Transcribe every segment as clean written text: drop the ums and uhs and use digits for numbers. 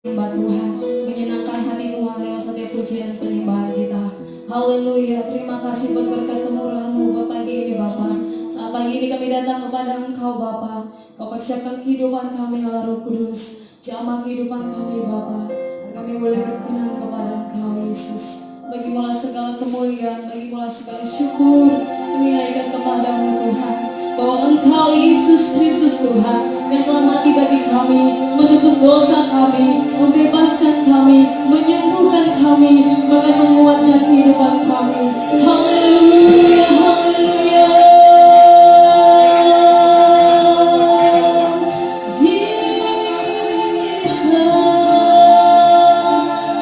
Menyembah Tuhan, menyenangkan hati Tuhan lewat setiap pujian penyembahan kita. Haleluya, terima kasih buat berkat kemurahan-Mu buat pagi ini Bapa. Saat pagi ini kami datang kepada Engkau Bapa. Kau persiapkan kehidupan kami Allah Roh Kudus. Jamah kehidupan kami Bapa. Dan kami boleh berkenan kepada Engkau Yesus. Bagi mula segala kemuliaan, bagi mula segala syukur kami naikkan kepadamu Tuhan. Bahwa Engkau Yesus Kristus Tuhan yang telah mati bagi kami, menebus dosa kami, membebaskan kami, menyembuhkan kami, bahkan menguatkan kehidupan kami. Haleluya, haleluya.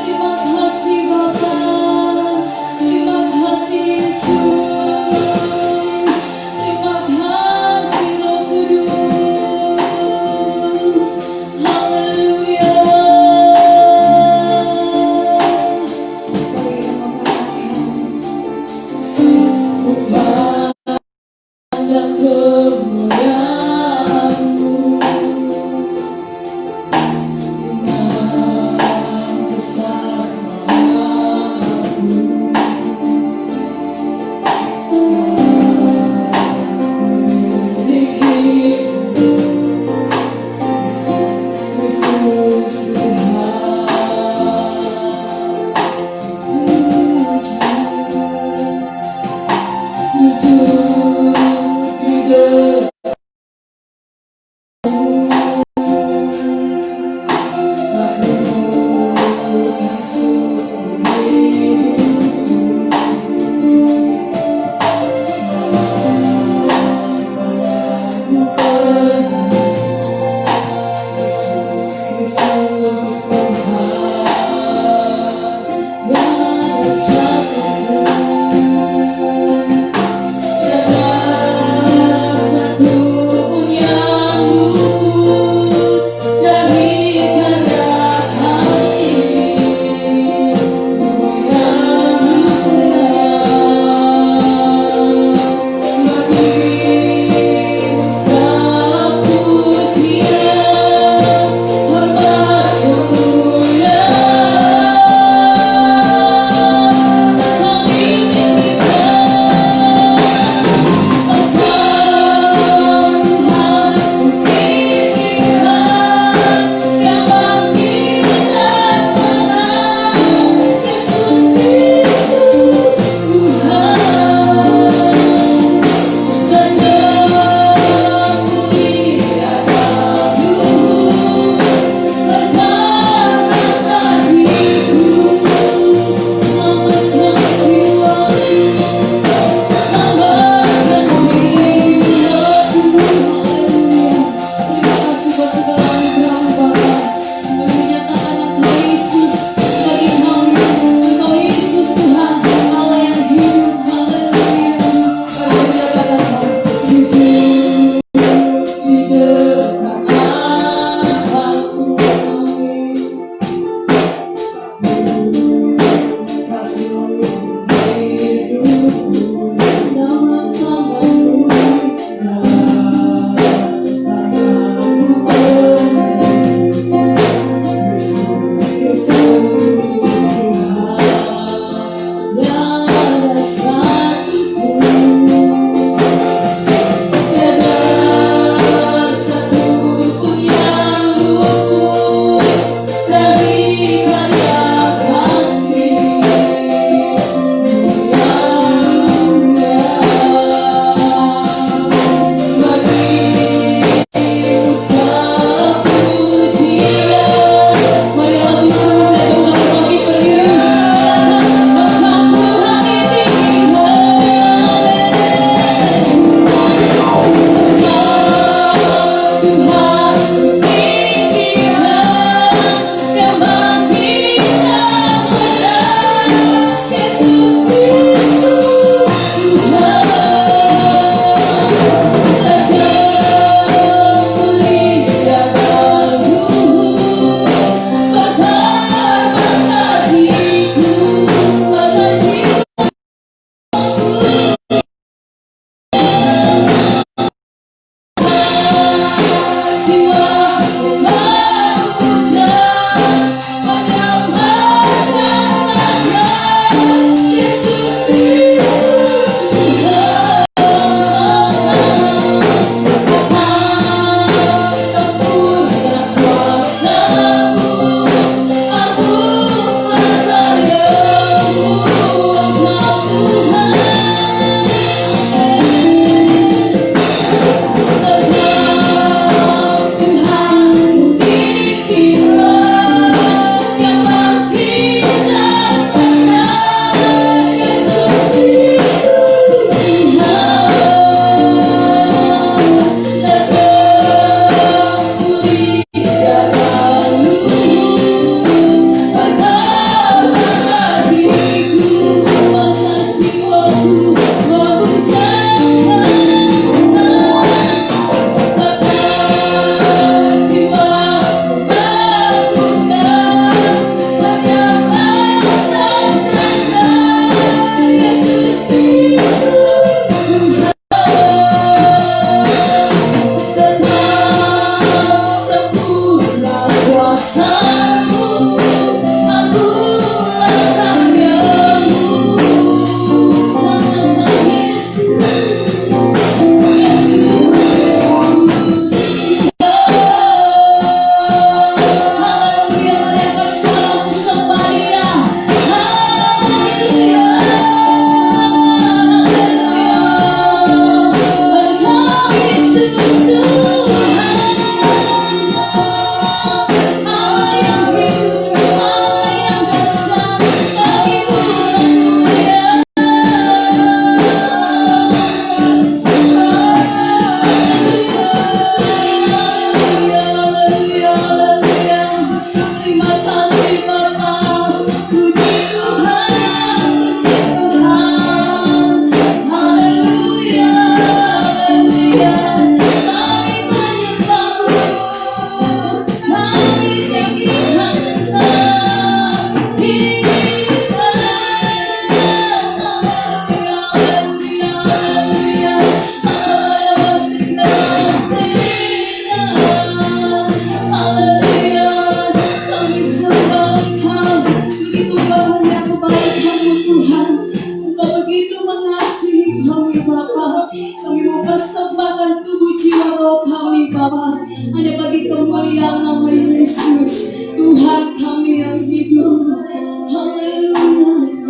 Terima kasih Bapa, terima kasih Yesus. Hallelujah.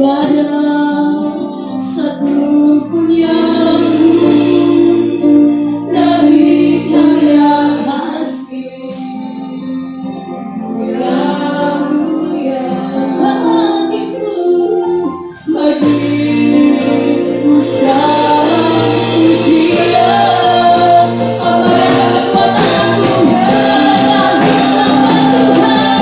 tiada satu pun yang dari karya hasil yang mulia bagimu, bagimu segala pujian. Apa yang kekuatan anugerah sama Tuhan.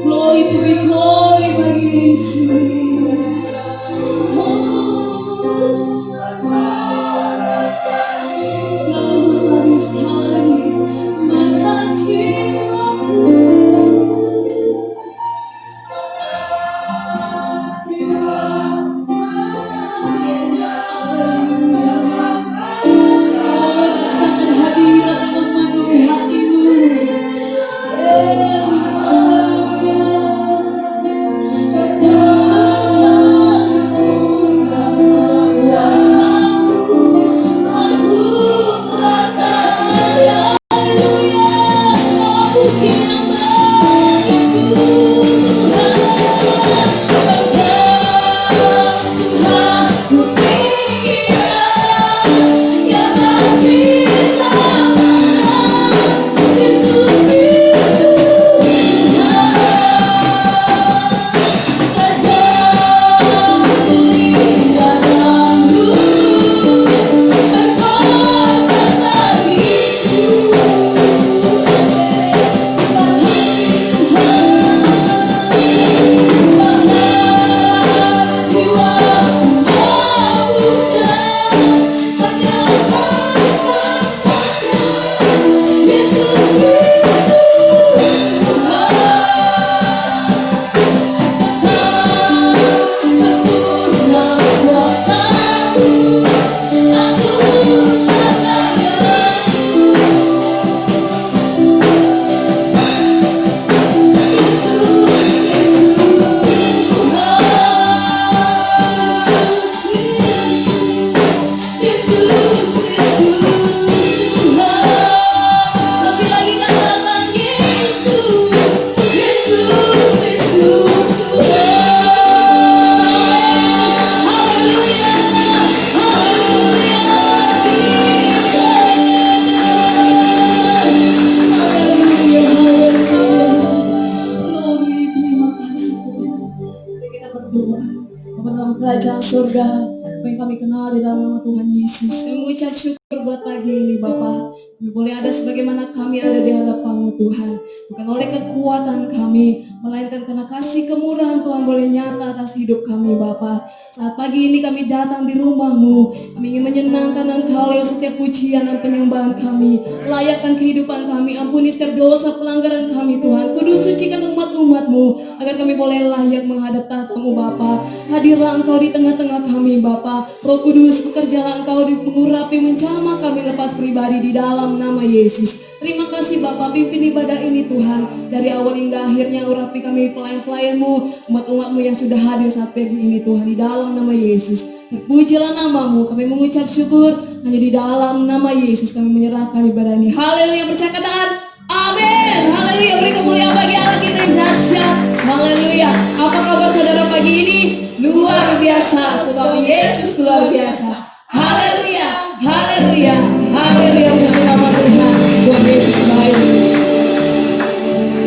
Glory to be glory bagi Yesus. Lalu mari sekali makan jiwaku. Rasakan hadirat yang memenuhi hatimu. Yes, kerajaan surga apa yang kami kenal di dalam nama Tuhan Yesus. Kami mengucap syukur buat pagi ini Bapa. Kami boleh ada sebagaimana kami ada di hadapan-Mu Tuhan. Bukan oleh kekuatan kami, melainkan karena kasih kemurahan Tuhan boleh nyata atas hidup kami Bapa. Saat pagi ini kami datang di rumah-Mu, kami ingin menyenangkan Engkau lewat setiap pujian dan penyembahan kami. Layakkan kehidupan kami, ampuni setiap dosa pelanggaran kami Tuhan. Kudus sucikan umat-umat-Mu agar kami boleh layak menghadap tahta-Mu Bapa. Hadirlah Engkau di tengah-tengah kami Bapa. Roh Kudus, bekerjalah Engkau di mengurapi, menjamah kami lepas pribadi di dalam nama Yesus. Terima kasih Bapa, pimpin ibadah ini Tuhan. Dari awal hingga akhirnya urapi kami pelayan-pelayan-Mu, umat-umat-Mu yang sudah hadir saat pagi ini Tuhan. Di dalam nama Yesus, terpujilah nama-Mu. Kami mengucap syukur hanya di dalam nama Yesus kami menyerahkan ibadah ini. Haleluya, percaya katakan amin. Haleluya, beri kemuliaan bagi Allah kita yang Haleluya. Apa kabar saudara pagi ini? Luar biasa, sebab Yesus luar biasa. Haleluya, haleluya, haleluya. Puji nama Tuhan. Tuhan Yesus baik.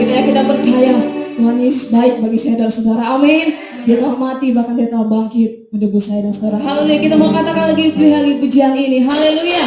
Kita percaya Tuhan Yesus baik bagi saudara-saudara. Amin. Dia telah mati, bahkan dia telah bangkit menebus saya dan saudara. Haleluya. Kita mau katakan lagi pujian ini. Haleluya.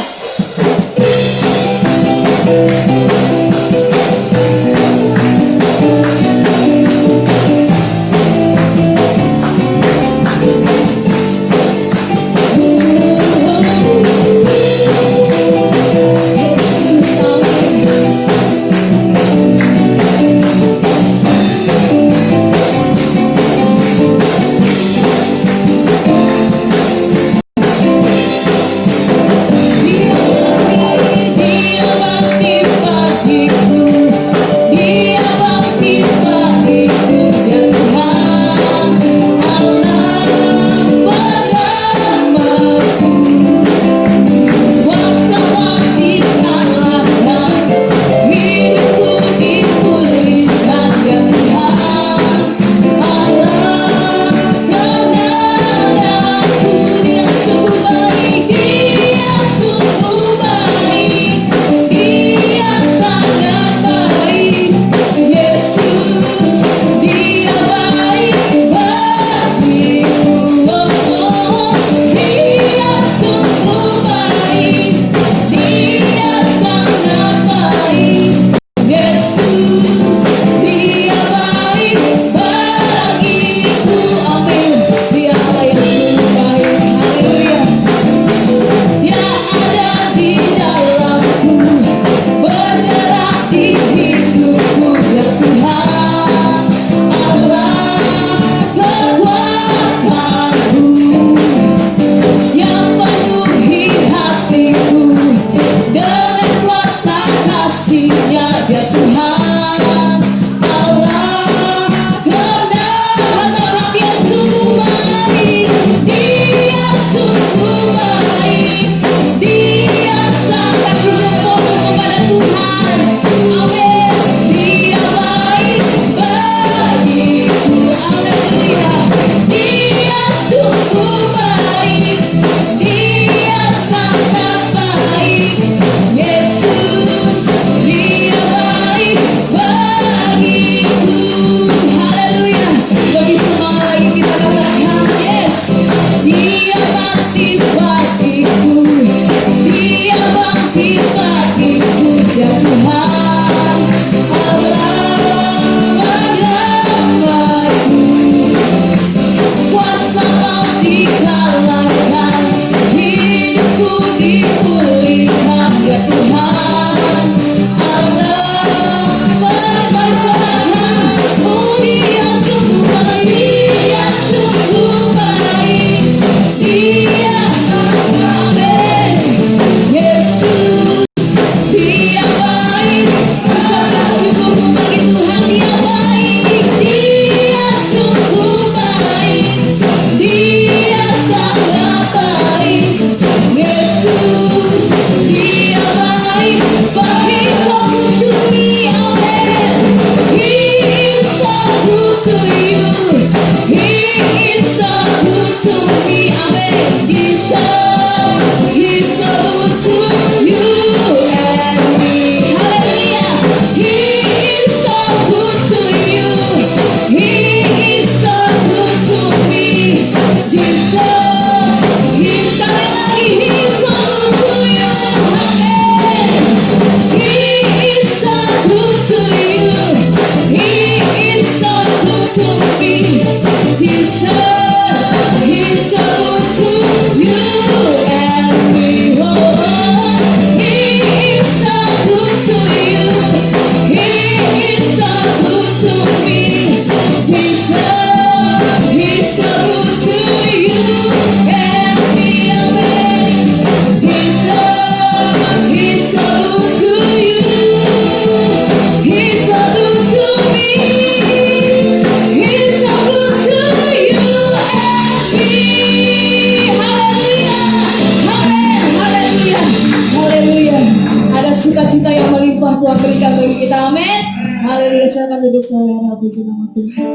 Sukacita yang melimpah Tuhan berikan bagi kita, amin. Haleluya, silakan duduk saudara, puji nama Tuhan.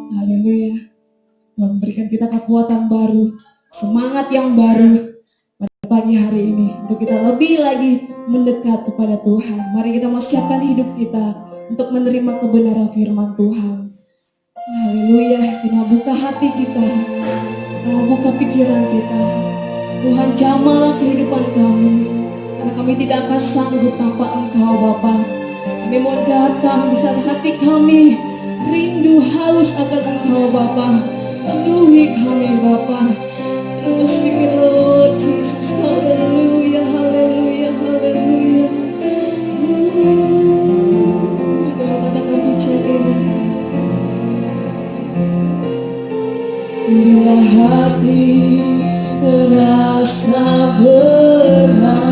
Haleluya. Tuhan berikan kita kekuatan baru, semangat yang baru pada pagi hari ini untuk kita lebih lagi mendekat kepada Tuhan. Mari kita mau siapkan hidup kita untuk menerima kebenaran firman Tuhan. Haleluya, kita buka hati kita, kita buka pikiran kita. Tuhan, jamahlah kehidupan kami, karena kami tidak akan sanggup tanpa Engkau Bapa. Kami mau datang di saat hati kami rindu haus akan Engkau Bapa. Penuhi kami Bapa. Terima kasih Lord Jesus. Haleluya, haleluya, haleluya. Katakan pujian ini. Bila hati terasa berat,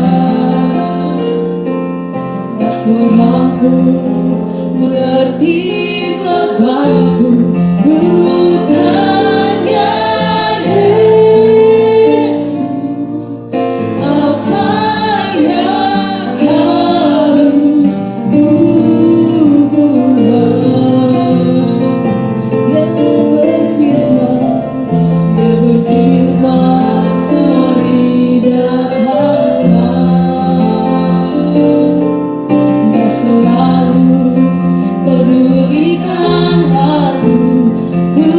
tak seorang pun mengerti bebanku, bukannya Yesus. Apa yang harus ku buat? Dia berfirman, mari datanglah. Dia selalu pedulikan aku, ku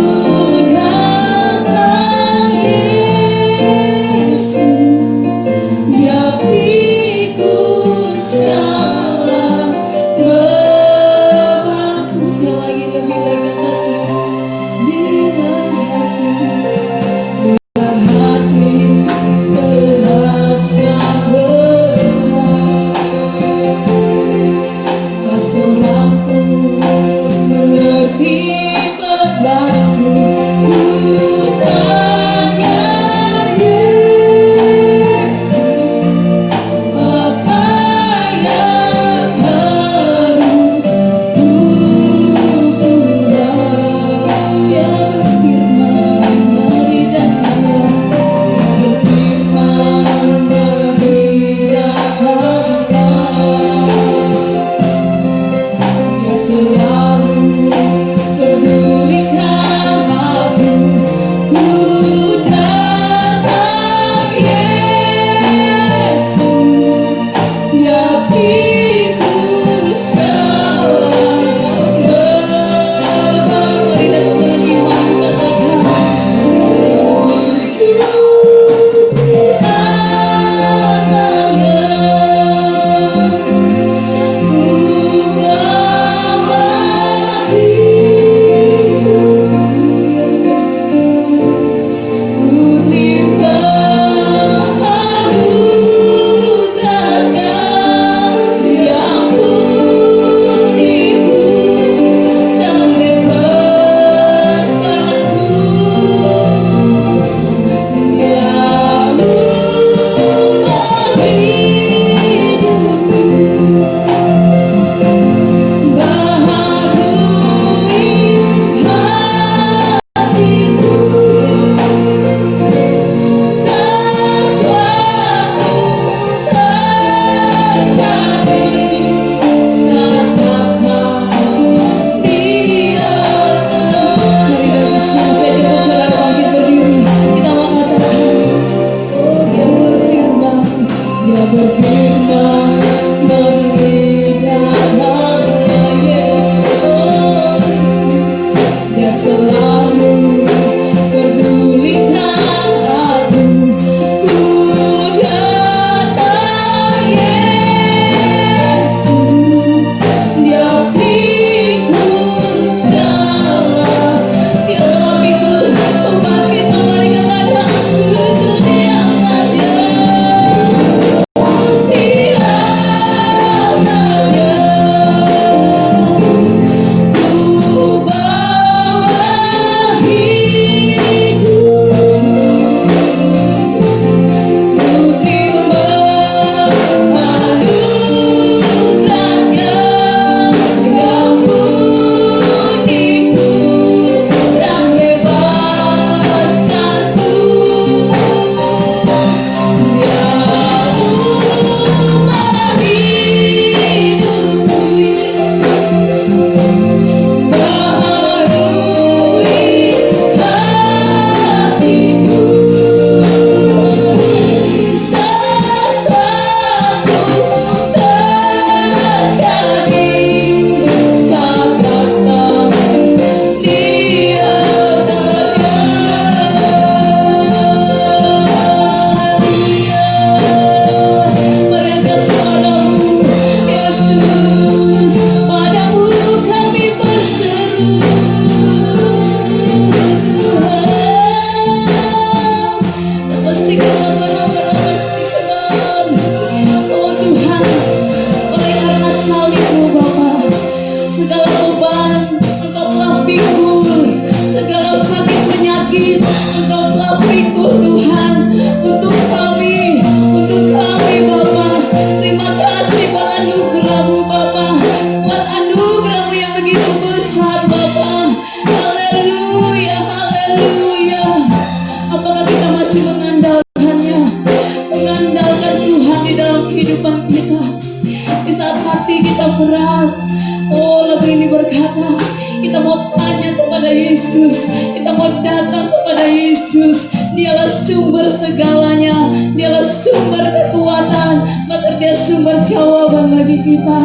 Oh, lagu ini berkata, kita mau tanya kepada Yesus, kita mau datang kepada Yesus. Dialah sumber segalanya, dialah sumber kekuatan, maka dia sumber jawaban bagi kita.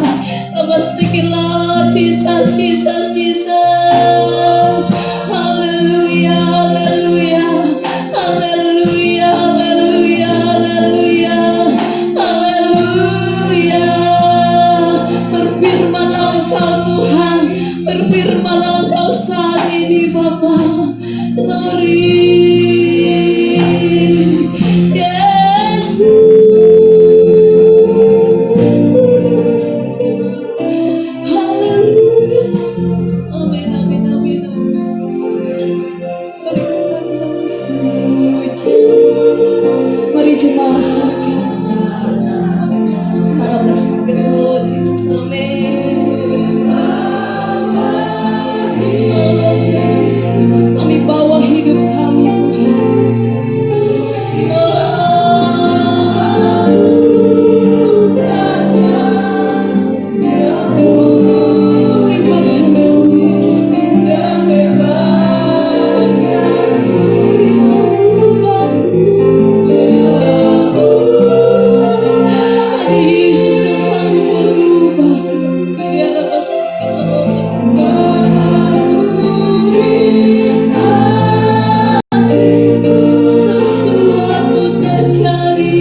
Pastikanlah Jesus, Jesus, Jesus. Haleluya, haleluya, haleluya, haleluya, haleluya, haleluya. Berfirmanlah Engkau Tuhan, berfirmanlah Engkau saat ini Bapa. Glory, Yesus. Haleluya. Amin, amin, amin, amin. Berkata suci. Mari jemaah saja. Haraplah segera Yesus. Amin. Kami bawa hidup kami Yesus yang sanggup merubah. Dia atas sesuatu terjadi,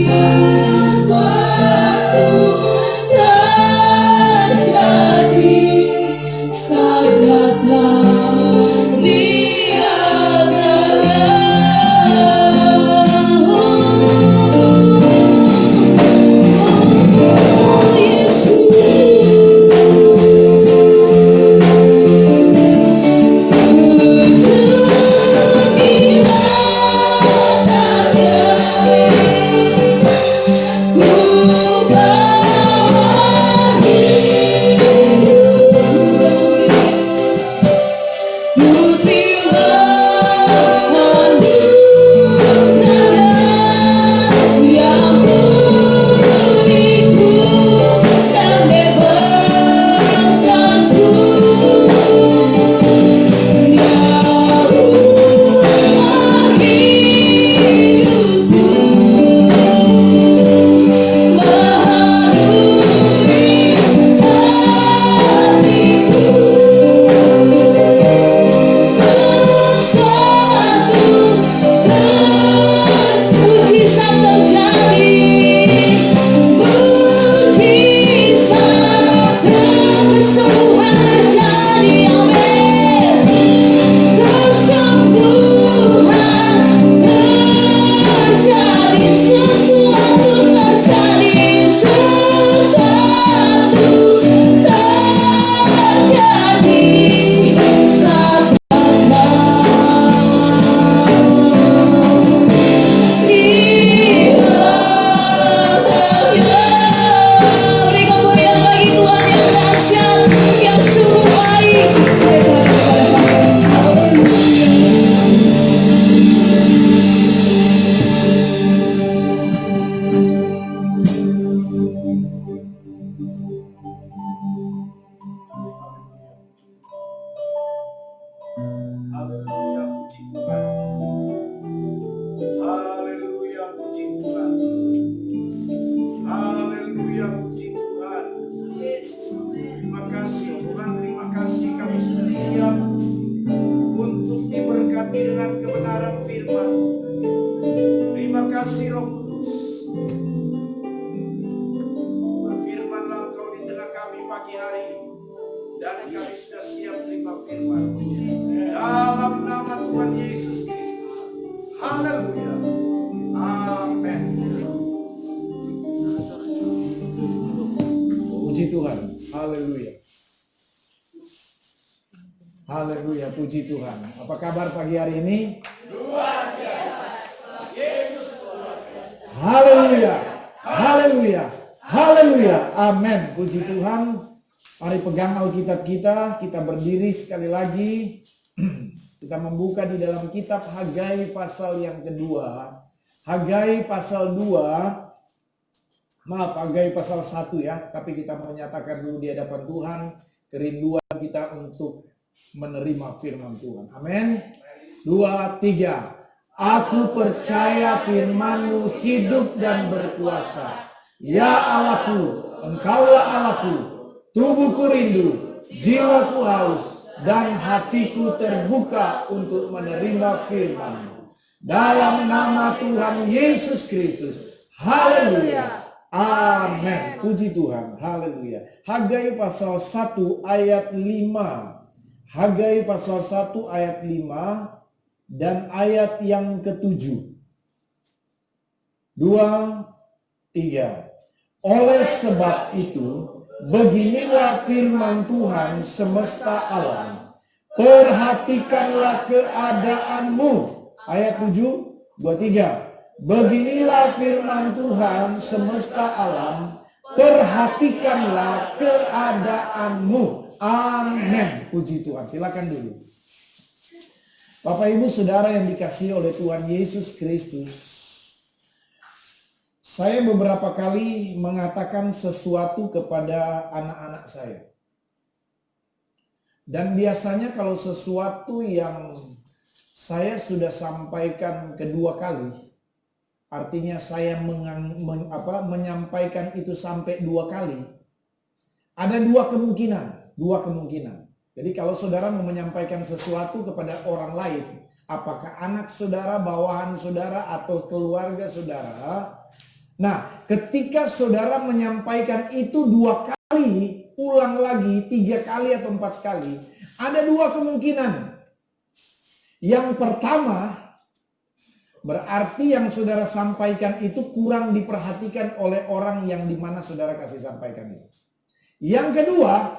saat datang di antara Haleluya, puji Tuhan. Haleluya, puji Tuhan. Haleluya, puji Tuhan. Terima kasih Tuhan, terima kasih kami sudah siap untuk diberkati dengan kebenaran firman. Terima kasih Roh Kudus. Berfirmanlah Engkau di tengah kami pagi hari ini, dan kami sudah siap terima firman. Dalam nama Tuhan Yesus Kristus. Haleluya. Amin. Puji Tuhan. Haleluya. Haleluya, puji Tuhan. Apa kabar pagi hari ini? Luar biasa. Yesus luar biasa. Haleluya. Haleluya. Haleluya. Amin. Puji Tuhan. Mari pegang Alkitab kita berdiri sekali lagi. Kita membuka di dalam kitab Hagai pasal yang kedua. Hagai pasal 2 Maaf, Hagai pasal 1 ya, tapi kita menyatakan dulu di hadapan Tuhan kerinduan kita untuk menerima firman Tuhan. Amin. 2, 3. Aku percaya firman-Mu hidup dan berkuasa. Ya Allahku, Engkaulah Allahku, tubuhku rindu, jiwaku haus, dan hatiku terbuka untuk menerima firman-Mu. Dalam nama Tuhan Yesus Kristus. Haleluya. Amin. Puji Tuhan. Haleluya. Hagai pasal 1 ayat 5. Hagai pasal 1 ayat 5 dan ayat yang ke-7. 2, 3. Oleh sebab itu, beginilah firman Tuhan semesta alam. Perhatikanlah keadaanmu. Ayat 7, 2, 3. Beginilah firman Tuhan semesta alam, perhatikanlah keadaanmu. Amin. Puji Tuhan. Silakan dulu. Bapak Ibu Saudara yang dikasihi oleh Tuhan Yesus Kristus, saya beberapa kali mengatakan sesuatu kepada anak-anak saya. Dan biasanya kalau sesuatu yang saya sudah sampaikan kedua kali, artinya saya menyampaikan itu sampai 2 kali. Ada 2 kemungkinan. Jadi kalau saudara mau menyampaikan sesuatu kepada orang lain, apakah anak saudara, bawahan saudara, atau keluarga saudara. Nah, ketika saudara menyampaikan itu 2 kali, ulang lagi 3 kali atau 4 kali, ada 2 kemungkinan. Yang pertama, berarti yang saudara sampaikan itu kurang diperhatikan oleh orang yang dimana saudara kasih sampaikan itu. Yang kedua,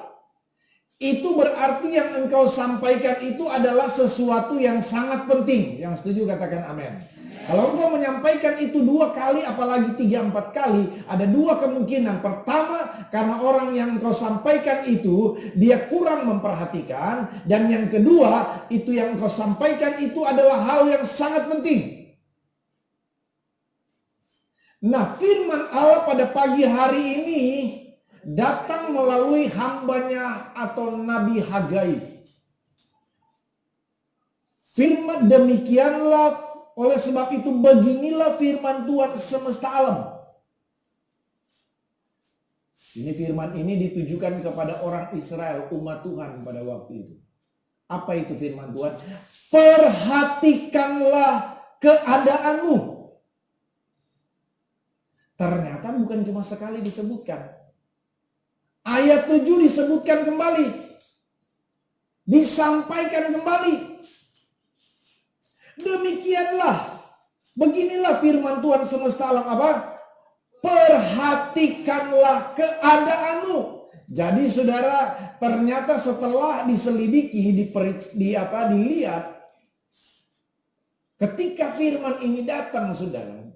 itu berarti yang engkau sampaikan itu adalah sesuatu yang sangat penting. Yang setuju katakan amin. Kalau engkau menyampaikan itu 2 kali, apalagi 3-4 kali, ada 2 kemungkinan. Pertama, karena orang yang engkau sampaikan itu, dia kurang memperhatikan. Dan yang kedua, itu yang engkau sampaikan itu adalah hal yang sangat penting. Nah, firman Allah pada pagi hari ini datang melalui hambanya atau Nabi Hagai. Firman demikianlah, oleh sebab itu beginilah firman Tuhan semesta alam. Ini firman ini ditujukan kepada orang Israel, umat Tuhan pada waktu itu. Apa itu firman Tuhan? Perhatikanlah keadaanmu. Ternyata bukan cuma sekali disebutkan. Ayat 7 disebutkan kembali. Disampaikan kembali. Demikianlah. Beginilah firman Tuhan semesta alam apa? Perhatikanlah keadaanmu. Jadi saudara, ternyata setelah diselidiki, dilihat. Ketika firman ini datang saudara,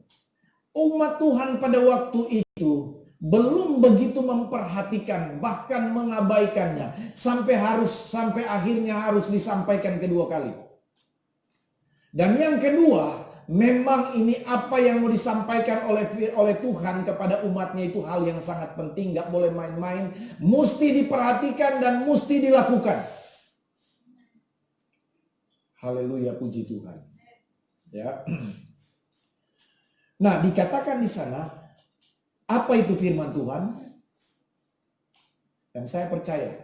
umat Tuhan pada waktu itu belum begitu memperhatikan, bahkan mengabaikannya, sampai akhirnya harus disampaikan kedua kali. Dan yang kedua, memang ini apa yang mau disampaikan oleh Tuhan kepada umatnya itu hal yang sangat penting, gak boleh main-main, mesti diperhatikan dan mesti dilakukan. Haleluya, puji Tuhan. Ya. Nah, dikatakan di sana, apa itu firman Tuhan? Dan saya percaya,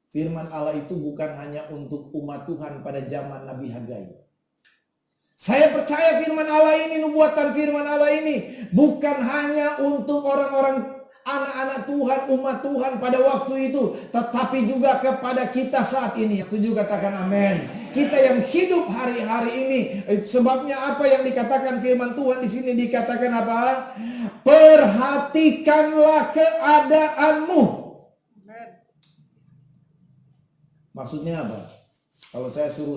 firman Allah itu bukan hanya untuk umat Tuhan pada zaman Nabi Hagai. Saya percaya firman Allah ini, nubuatan firman Allah ini, bukan hanya untuk orang-orang anak-anak Tuhan, umat Tuhan pada waktu itu, tetapi juga kepada kita saat ini. Setuju katakan amin. Kita yang hidup hari-hari ini, sebabnya apa yang dikatakan firman Tuhan di sini dikatakan apa? Perhatikanlah keadaanmu. Maksudnya apa? Kalau saya suruh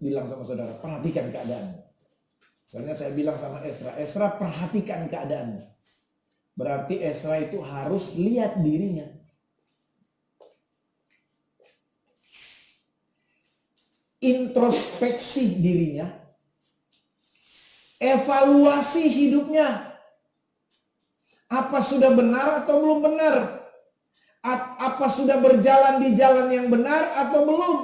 bilang sama saudara, perhatikan keadaanmu. Misalnya saya bilang sama Esra perhatikan keadaanmu. Berarti Esra itu harus lihat dirinya. Introspeksi dirinya, evaluasi hidupnya. Apa sudah benar atau belum benar? Apa sudah berjalan di jalan yang benar atau belum?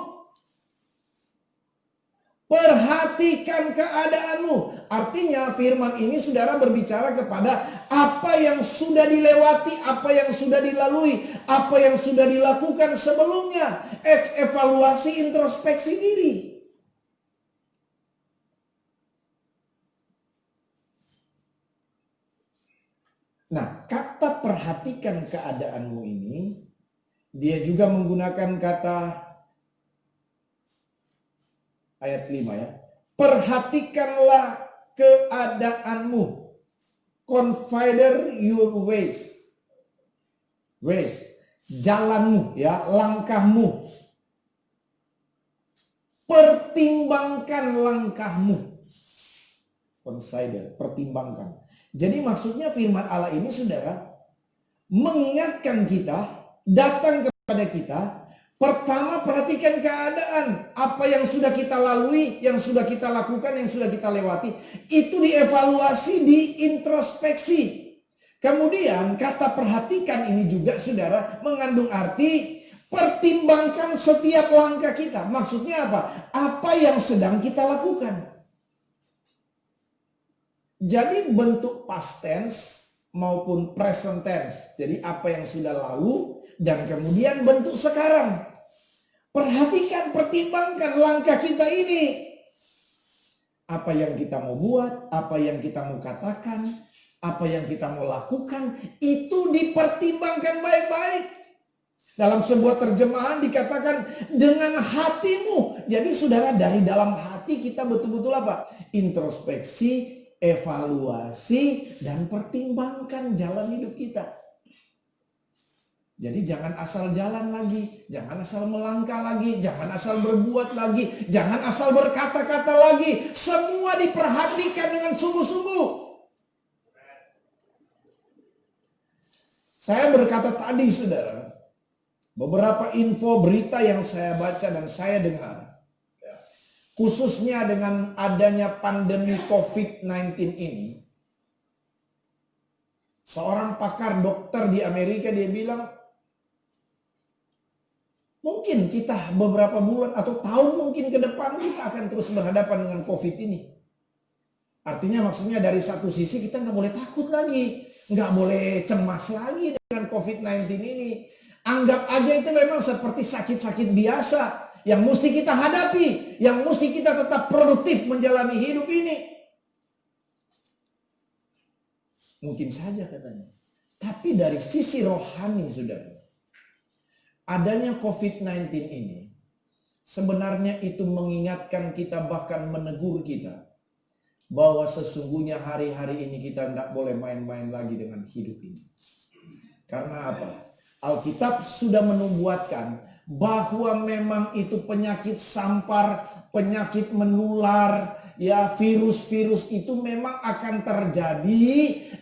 Perhatikan keadaanmu. Artinya firman ini saudara berbicara kepada apa yang sudah dilewati, apa yang sudah dilalui, apa yang sudah dilakukan sebelumnya. Evaluasi, introspeksi diri. Nah, kata perhatikan keadaanmu ini, dia juga menggunakan kata ayat 5 ya. Perhatikanlah keadaanmu. Consider your ways. Ways. Jalanmu ya, langkahmu. Pertimbangkan langkahmu. Consider, pertimbangkan. Jadi maksudnya firman Allah ini saudara mengingatkan kita, datang kepada kita. Pertama, perhatikan keadaan. Apa yang sudah kita lalui, yang sudah kita lakukan, yang sudah kita lewati. Itu dievaluasi, diintrospeksi. Kemudian kata perhatikan ini juga saudara mengandung arti pertimbangkan setiap langkah kita. Maksudnya apa? Apa yang sedang kita lakukan. Jadi bentuk past tense maupun present tense. Jadi apa yang sudah lalu dan kemudian bentuk sekarang. Perhatikan, pertimbangkan langkah kita ini. Apa yang kita mau buat, apa yang kita mau katakan, apa yang kita mau lakukan, itu dipertimbangkan baik-baik. Dalam sebuah terjemahan dikatakan dengan hatimu. Jadi saudara, dari dalam hati kita betul-betul apa? Introspeksi, evaluasi, dan pertimbangkan jalan hidup kita. Jadi jangan asal jalan lagi, jangan asal melangkah lagi, jangan asal berbuat lagi, jangan asal berkata-kata lagi. Semua diperhatikan dengan sungguh-sungguh. Saya berkata tadi saudara, beberapa info berita yang saya baca dan saya dengar, khususnya dengan adanya pandemi COVID-19 ini, seorang pakar dokter di Amerika dia bilang, mungkin kita beberapa bulan atau tahun mungkin ke depan kita akan terus berhadapan dengan COVID ini. Artinya maksudnya dari satu sisi kita nggak boleh takut lagi, nggak boleh cemas lagi dengan COVID-19 ini. Anggap aja itu memang seperti sakit-sakit biasa yang mesti kita hadapi, yang mesti kita tetap produktif menjalani hidup ini. Mungkin saja katanya. Tapi dari sisi rohani saudara, adanya COVID-19 ini sebenarnya itu mengingatkan kita, bahkan menegur kita bahwa sesungguhnya hari-hari ini kita tidak boleh main-main lagi dengan hidup ini. Karena apa? Alkitab sudah menubuatkan bahwa memang itu penyakit sampar, penyakit menular, ya virus-virus itu memang akan terjadi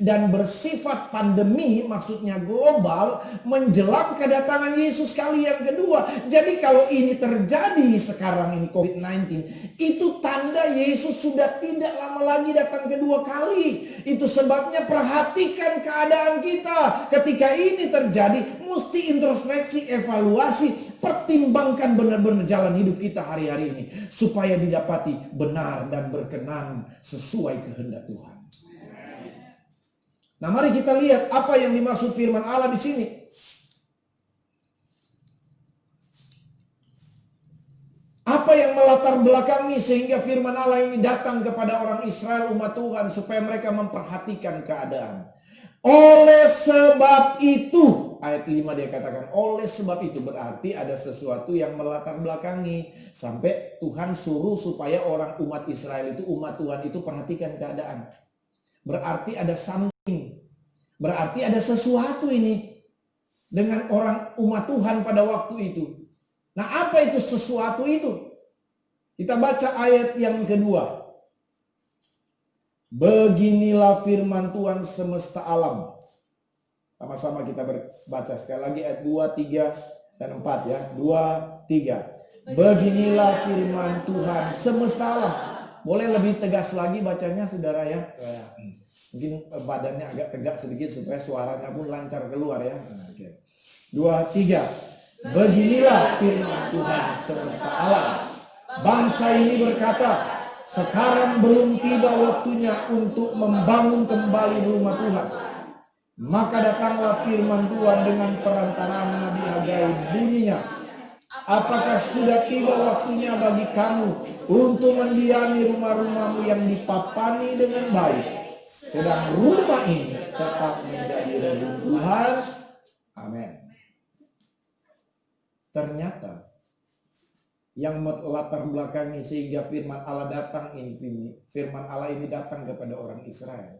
dan bersifat pandemi, maksudnya global, menjelang kedatangan Yesus kali yang kedua. Jadi kalau ini terjadi sekarang ini COVID-19, itu tanda Yesus sudah tidak lama lagi datang kedua kali. Itu sebabnya perhatikan keadaan kita. Ketika ini terjadi, mesti introspeksi, evaluasi, pertimbangkan benar-benar jalan hidup kita hari-hari ini supaya didapati benar dan berkenan sesuai kehendak Tuhan. Nah, mari kita lihat apa yang dimaksud firman Allah di sini. Apa yang melatar belakangi sehingga firman Allah ini datang kepada orang Israel, umat Tuhan, supaya mereka memperhatikan keadaan. Oleh sebab itu, ayat 5 dia katakan, oleh sebab itu berarti ada sesuatu yang melatar belakangi. Sampai Tuhan suruh supaya orang umat Israel itu, umat Tuhan itu perhatikan keadaan. Berarti ada something. Berarti ada sesuatu ini dengan orang umat Tuhan pada waktu itu. Nah, apa itu sesuatu itu? Kita baca ayat yang kedua. Beginilah firman Tuhan semesta alam. Sama-sama kita baca sekali lagi ayat 2, 3, dan 4 ya. 2, 3. Beginilah firman Tuhan semesta alam. Boleh lebih tegas lagi bacanya saudara ya. Mungkin badannya agak tegak sedikit supaya suaranya pun lancar keluar ya. Oke. 2, 3. Beginilah firman Tuhan semesta alam. Bangsa ini berkata, sekarang belum tiba waktunya untuk membangun kembali rumah Tuhan. Maka datanglah firman Tuhan dengan perantaraan Nabi Hagai, bunyinya, apakah sudah tiba waktunya bagi kamu untuk mendiami rumah-rumahmu yang dipapani dengan baik, sedang rumah ini tetap menjadi reruntuhan? Amin. Ternyata yang melatar belakangi sehingga firman Allah datang ini, firman Allah ini datang kepada orang Israel,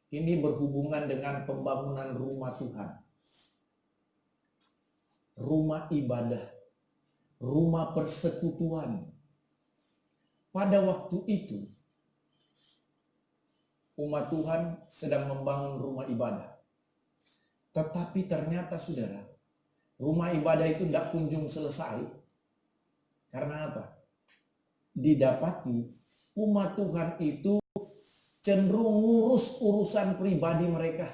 ini berhubungan dengan pembangunan rumah Tuhan, rumah ibadah, rumah persekutuan. Pada waktu itu umat Tuhan sedang membangun rumah ibadah. Tetapi ternyata saudara, rumah ibadah itu tidak kunjung selesai. Karena apa? Didapati umat Tuhan itu cenderung ngurus urusan pribadi mereka.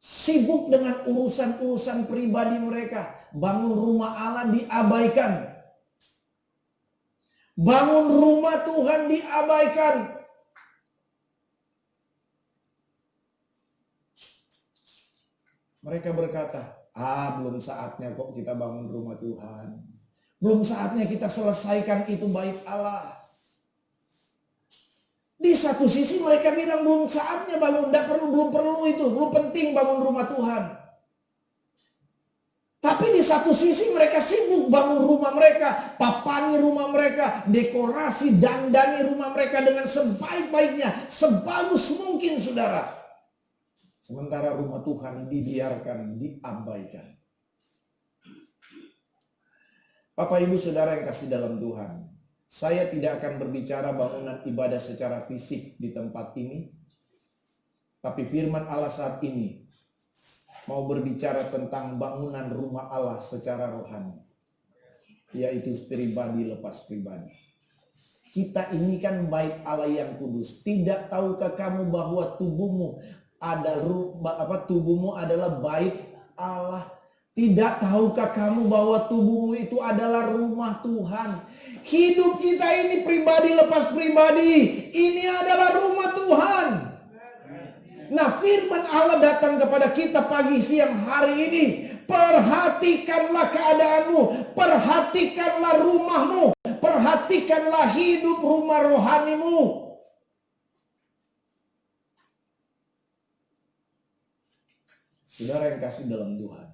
Sibuk dengan urusan-urusan pribadi mereka. Bangun rumah Allah diabaikan. Bangun rumah Tuhan diabaikan. Mereka berkata, belum saatnya kok kita bangun rumah Tuhan. Belum saatnya kita selesaikan itu bait Allah. Di satu sisi mereka bilang belum saatnya bangun, belum perlu itu, belum penting bangun rumah Tuhan. Tapi di satu sisi mereka sibuk bangun rumah mereka, papani rumah mereka, dekorasi, dandani rumah mereka dengan sebaik-baiknya, sebagus mungkin saudara. Sementara rumah Tuhan dibiarkan, diabaikan. Bapak Ibu Saudara yang kasih dalam Tuhan, saya tidak akan berbicara bangunan ibadah secara fisik di tempat ini. Tapi firman Allah saat ini mau berbicara tentang bangunan rumah Allah secara rohani. Yaitu pribadi lepas pribadi. Kita ini kan bait Allah yang kudus. Tidak tahukah kamu bahwa tubuhmu adalah bait Allah? Tidak tahukah kamu bahwa tubuhmu itu adalah rumah Tuhan? Hidup kita ini pribadi lepas pribadi, ini adalah rumah Tuhan. Nah, firman Allah datang kepada kita pagi siang hari ini. Perhatikanlah keadaanmu, perhatikanlah rumahmu, perhatikanlah hidup rumah rohanimu. Saudara yang kasih dalam Tuhan,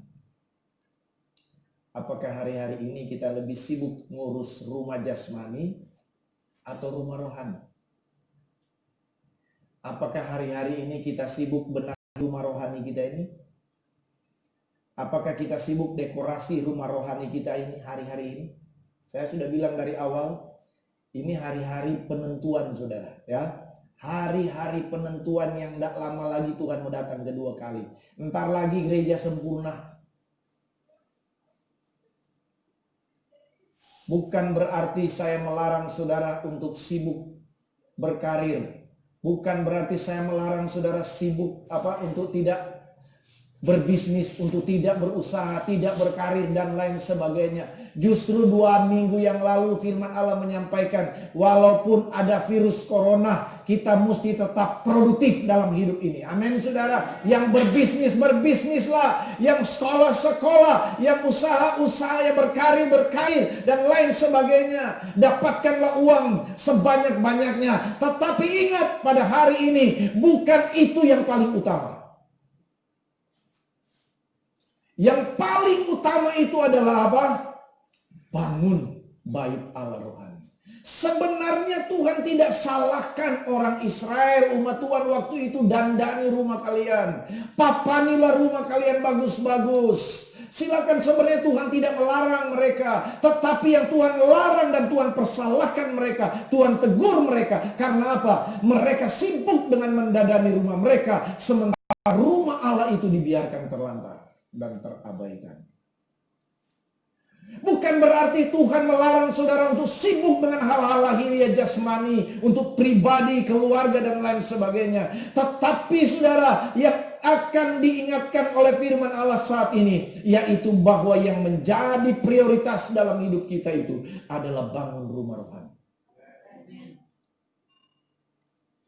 apakah hari-hari ini kita lebih sibuk ngurus rumah jasmani atau rumah rohani? Apakah hari-hari ini kita sibuk benahi rumah rohani kita ini? Apakah kita sibuk dekorasi rumah rohani kita ini hari-hari ini? Saya sudah bilang dari awal, ini hari-hari penentuan saudara, ya. Hari-hari penentuan yang tidak lama lagi Tuhan mau datang kedua kali. Entar lagi gereja sempurna. Bukan berarti saya melarang saudara untuk sibuk berkarir. Bukan berarti saya melarang saudara sibuk untuk tidak berbisnis, untuk tidak berusaha, tidak berkarir dan lain sebagainya. Justru 2 minggu yang lalu firman Allah menyampaikan, walaupun ada virus corona, kita mesti tetap produktif dalam hidup ini. Amin saudara. Yang berbisnis, berbisnislah. Yang sekolah, sekolah. Yang usaha, yang berkarir, dan lain sebagainya. Dapatkanlah uang sebanyak-banyaknya. Tetapi ingat, pada hari ini bukan itu yang paling utama. Yang paling utama itu adalah apa? Bangun bait Allah rohani. Sebenarnya Tuhan tidak salahkan orang Israel, umat Tuhan waktu itu, dandani rumah kalian. Papanilah rumah kalian bagus-bagus. Silakan, sebenarnya Tuhan tidak melarang mereka. Tetapi yang Tuhan larang dan Tuhan persalahkan mereka, Tuhan tegur mereka. Karena apa? Mereka sibuk dengan mendadani rumah mereka. Sementara rumah Allah itu dibiarkan terlantar dan terabaikan. Bukan berarti Tuhan melarang saudara untuk sibuk dengan hal-hal lahiriah jasmani, untuk pribadi, keluarga, dan lain sebagainya. Tetapi saudara, yang akan diingatkan oleh firman Allah saat ini, yaitu bahwa yang menjadi prioritas dalam hidup kita itu adalah bangun rumah rohani.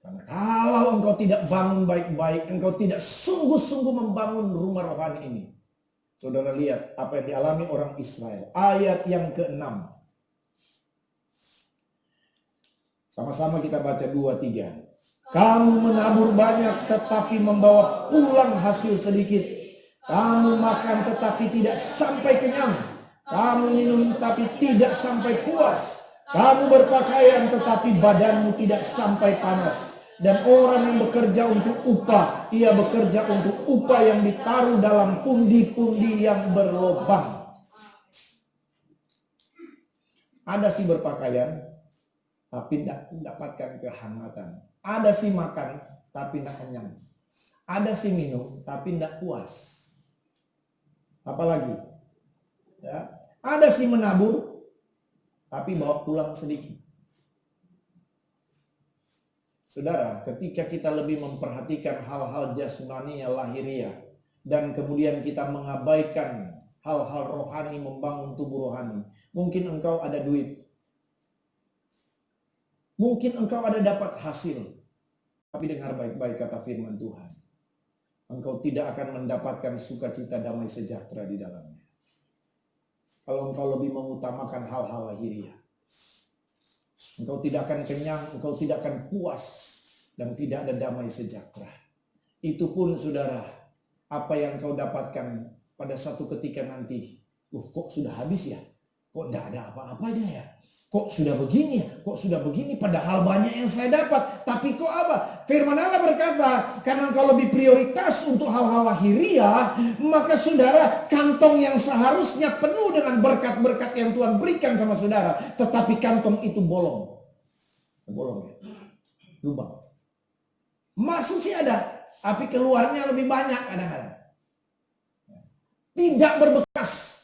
Karena kalau engkau tidak bangun baik-baik, engkau tidak sungguh-sungguh membangun rumah rohani ini, saudara lihat apa yang dialami orang Israel. Ayat yang ke-6. Sama-sama kita baca 2-3. Kamu menabur banyak tetapi membawa pulang hasil sedikit. Kamu makan tetapi tidak sampai kenyang. Kamu minum tetapi tidak sampai puas. Kamu berpakaian tetapi badanmu tidak sampai panas. Dan orang yang bekerja untuk upah, ia bekerja untuk upah yang ditaruh dalam pundi-pundi yang berlobang. Ada si berpakaian, tapi tidak mendapatkan kehangatan. Ada si makan, tapi tidak kenyang. Ada si minum, tapi tidak puas. Apalagi? Ya. Ada si menabur, tapi bawa pulang sedikit. Saudara, ketika kita lebih memperhatikan hal-hal jasmani lahiriah, dan kemudian kita mengabaikan hal-hal rohani, membangun tubuh rohani, mungkin engkau ada duit, mungkin engkau ada dapat hasil, tapi dengar baik-baik kata firman Tuhan, engkau tidak akan mendapatkan sukacita, damai sejahtera di dalamnya. Kalau engkau lebih mengutamakan hal-hal lahiriah, engkau tidak akan kenyang, engkau tidak akan puas, dan tidak ada damai sejahtera. Itu pun saudara, apa yang kau dapatkan pada satu ketika nanti, kok sudah habis ya? Kok tidak ada apa-apanya ya? Kok sudah begini ya? Kok sudah begini? Padahal banyak yang saya dapat. Tapi kok apa? Firman Allah berkata, karena engkau lebih prioritas untuk hal-hal lahiriah, maka saudara, kantong yang seharusnya penuh dengan berkat-berkat yang Tuhan berikan sama saudara, tetapi kantong itu bolong. Bolong ya? Lubang. Masuk sih ada, tapi keluarnya lebih banyak kadang-kadang. Tidak berbekas.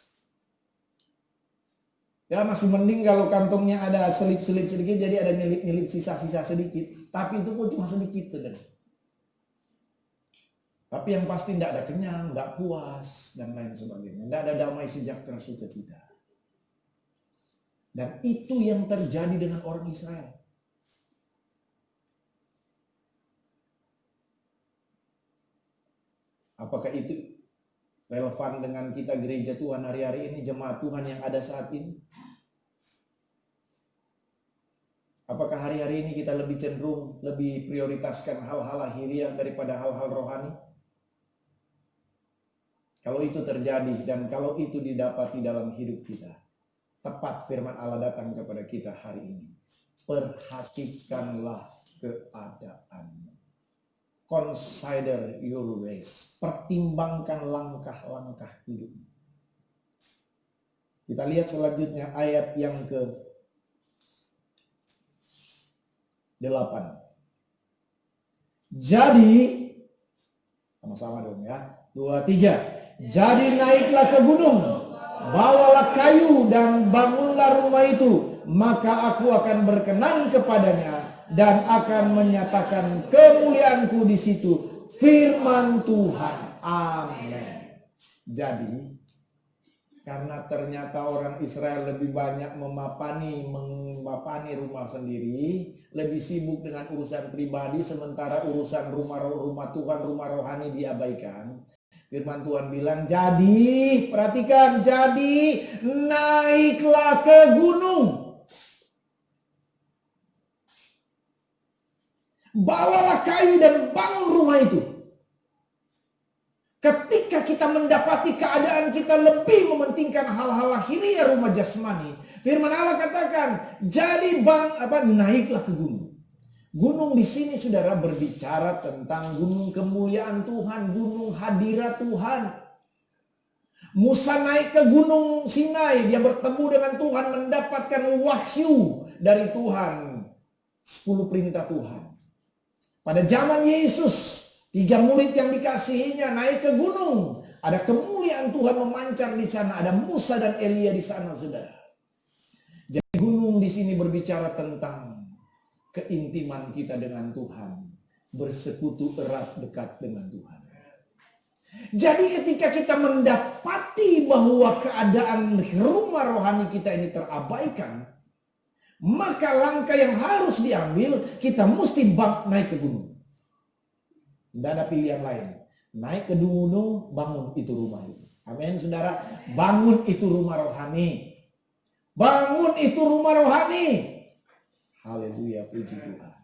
Ya masih mending kalau kantongnya ada selip-selip sedikit, jadi ada nyelip-nyelip sisa-sisa sedikit. Tapi itu pun cuma sedikit. Saudara. Tapi yang pasti tidak ada kenyang, tidak puas, dan lain sebagainya. Tidak ada damai sejahtera sukacita. Dan itu yang terjadi dengan orang Israel. Apakah itu relevan dengan kita gereja Tuhan hari-hari ini, jemaat Tuhan yang ada saat ini? Apakah hari-hari ini kita lebih cenderung, lebih prioritaskan hal-hal lahiriah daripada hal-hal rohani? Kalau itu terjadi dan kalau itu didapati dalam hidup kita, tepat firman Allah datang kepada kita hari ini. Perhatikanlah keadaanmu. Consider your ways. Pertimbangkan langkah-langkah hidup. Kita lihat selanjutnya ayat yang ke-8. Jadi, sama-sama dong ya. 2, 3. Jadi naiklah ke gunung, bawalah kayu dan bangunlah rumah itu, maka aku akan berkenan kepadanya dan akan menyatakan kemuliaanku di situ. Firman Tuhan. Amin. Jadi, karena ternyata orang Israel lebih banyak memapani rumah sendiri, lebih sibuk dengan urusan pribadi, sementara urusan rumah Tuhan, rumah rohani diabaikan. Firman Tuhan bilang, jadi, perhatikan, jadi naiklah ke gunung. Bawalah kayu dan bangun rumah itu. Ketika kita mendapati keadaan kita lebih mementingkan hal-hal lahiriah rumah jasmani, firman Allah katakan, jadi naiklah ke gunung. Gunung di sini saudara berbicara tentang gunung kemuliaan Tuhan, gunung hadirat Tuhan. Musa naik ke gunung Sinai, dia bertemu dengan Tuhan, mendapatkan wahyu dari Tuhan, 10 perintah Tuhan. Pada zaman Yesus, 3 murid yang dikasihinya naik ke gunung, Ada kemuliaan Tuhan memancar di sana. Ada Musa dan Elia di sana, saudara. Jadi gunung di sini berbicara tentang keintiman kita dengan Tuhan. Bersekutu erat dekat dengan Tuhan. Jadi ketika kita mendapati bahwa keadaan rumah rohani kita ini terabaikan, maka langkah yang harus diambil, kita mesti naik ke gunung. Tidak ada pilihan lain. Naik ke gunung, bangun itu rumah itu. Amin, saudara. Bangun itu rumah rohani. Bangun itu rumah rohani. Haleluya, puji Tuhan.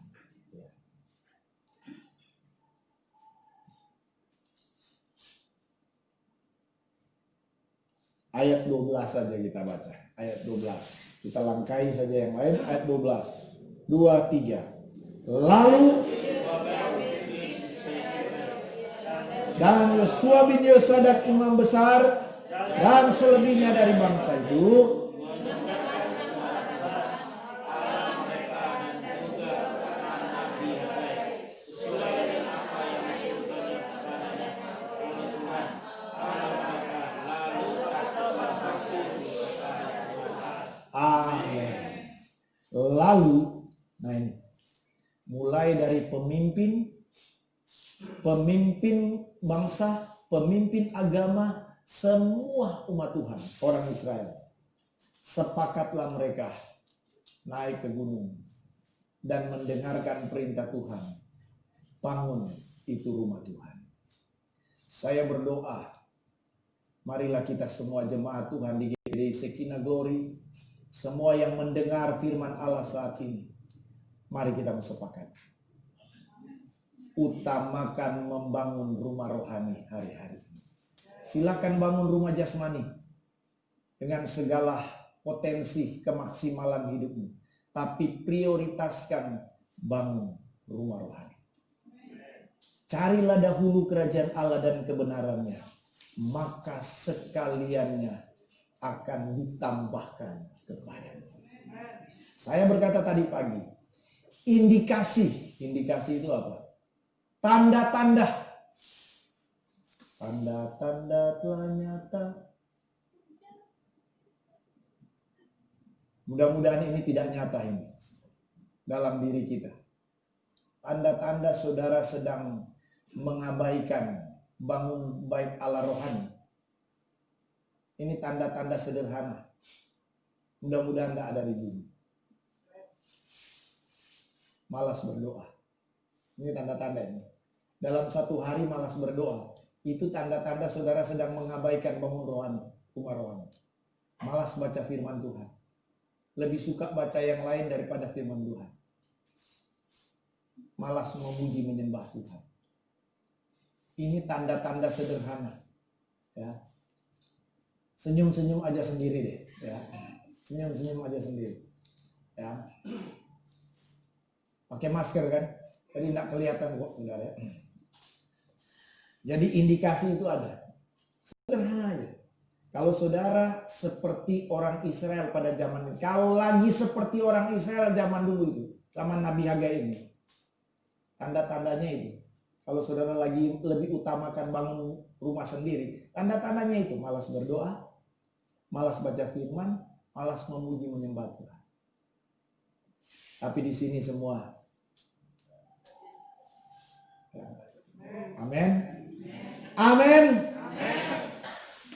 Ayat 12 saja kita baca. Ayat 12. Kita langkai saja yang lain. Ayat 12. 2, 3. Lalu dan Yosua bin Yosadak imam besar dan selebihnya dari bangsa itu lalu, nah ini, mulai dari pemimpin bangsa, pemimpin agama, semua umat Tuhan, orang Israel, sepakatlah mereka naik ke gunung dan mendengarkan perintah Tuhan. Bangun itu rumah Tuhan. Saya berdoa, marilah kita semua jemaat Tuhan di GPDI Shekinah Glory, semua yang mendengar firman Allah saat ini, mari kita bersepakat. Utamakan membangun rumah rohani hari-hari. Silakan bangun rumah jasmani dengan segala potensi kemaksimalan hidupmu. Tapi prioritaskan bangun rumah rohani. Carilah dahulu kerajaan Allah dan kebenarannya, maka sekaliannya akan ditambahkan kepadamu. Saya berkata tadi pagi, indikasi itu apa? Tanda-tanda telah nyata. Mudah-mudahan ini tidak nyata ini dalam diri kita. Tanda-tanda saudara sedang mengabaikan bangun bait Allah rohani. Ini tanda-tanda sederhana. Mudah-mudahan tidak ada di sini. Malas berdoa. Ini tanda-tanda ini. Dalam satu hari malas berdoa. Itu tanda-tanda saudara sedang mengabaikan bangun rohani, rumah rohani. Malas baca firman Tuhan. Lebih suka baca yang lain daripada firman Tuhan. Malas memuji menyembah Tuhan. Ini tanda-tanda sederhana. Ya. Senyum-senyum aja sendiri deh. Ya. Senyum-senyum aja sendiri. Ya. Pakai masker kan? Jadi tidak kelihatan kok, saudara. Jadi indikasi itu ada. Sederhana aja. Kalau saudara seperti orang Israel pada zaman ini, kalau lagi seperti orang Israel zaman dulu itu, zaman Nabi Hagai ini, tanda-tandanya itu. Kalau saudara lagi lebih utamakan bangun rumah sendiri, tanda-tandanya itu malas berdoa, malas baca firman, malas memuji menyembah Tuhan. Tapi di sini semua. Amin. Amin.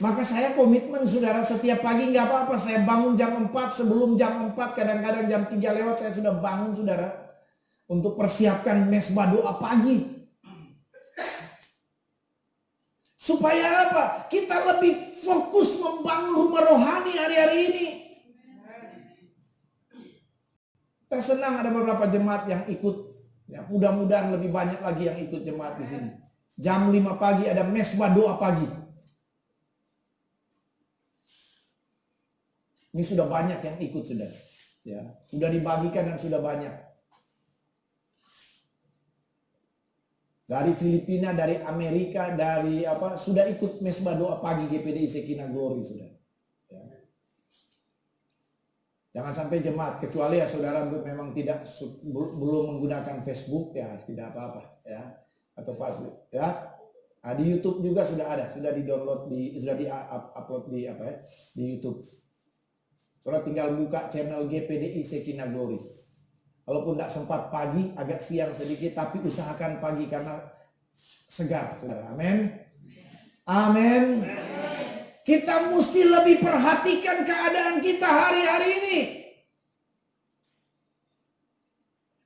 Maka saya komitmen saudara, setiap pagi nggak apa-apa saya bangun jam 4, sebelum jam 4 kadang-kadang jam 3 lewat saya sudah bangun saudara, untuk persiapkan mesbah doa pagi. Supaya apa? Kita lebih fokus membangun rumah rohani hari-hari ini. Kita senang ada beberapa jemaat yang ikut. Ya, mudah-mudahan lebih banyak lagi yang ikut jemaat di sini. Jam 5 pagi ada mesbah doa pagi. Ini sudah banyak yang ikut sudah. Ya, sudah dibagikan dan sudah banyak. Dari Filipina, dari Amerika, dari apa sudah ikut mesbah doa pagi GPDI Shekinah Glory sudah. Ya. Jangan sampai jemaat, kecuali ya saudara memang belum menggunakan Facebook ya tidak apa-apa ya, atau Facebook ya. Nah, di YouTube juga sudah ada, sudah di-download, sudah di-upload di apa ya? Di YouTube. Saudara tinggal buka channel GPDI Shekinah Glory. Walaupun tidak sempat pagi, agak siang sedikit, tapi usahakan pagi karena segar, saudara. Amin. Amin. Kita mesti lebih perhatikan keadaan kita hari-hari ini.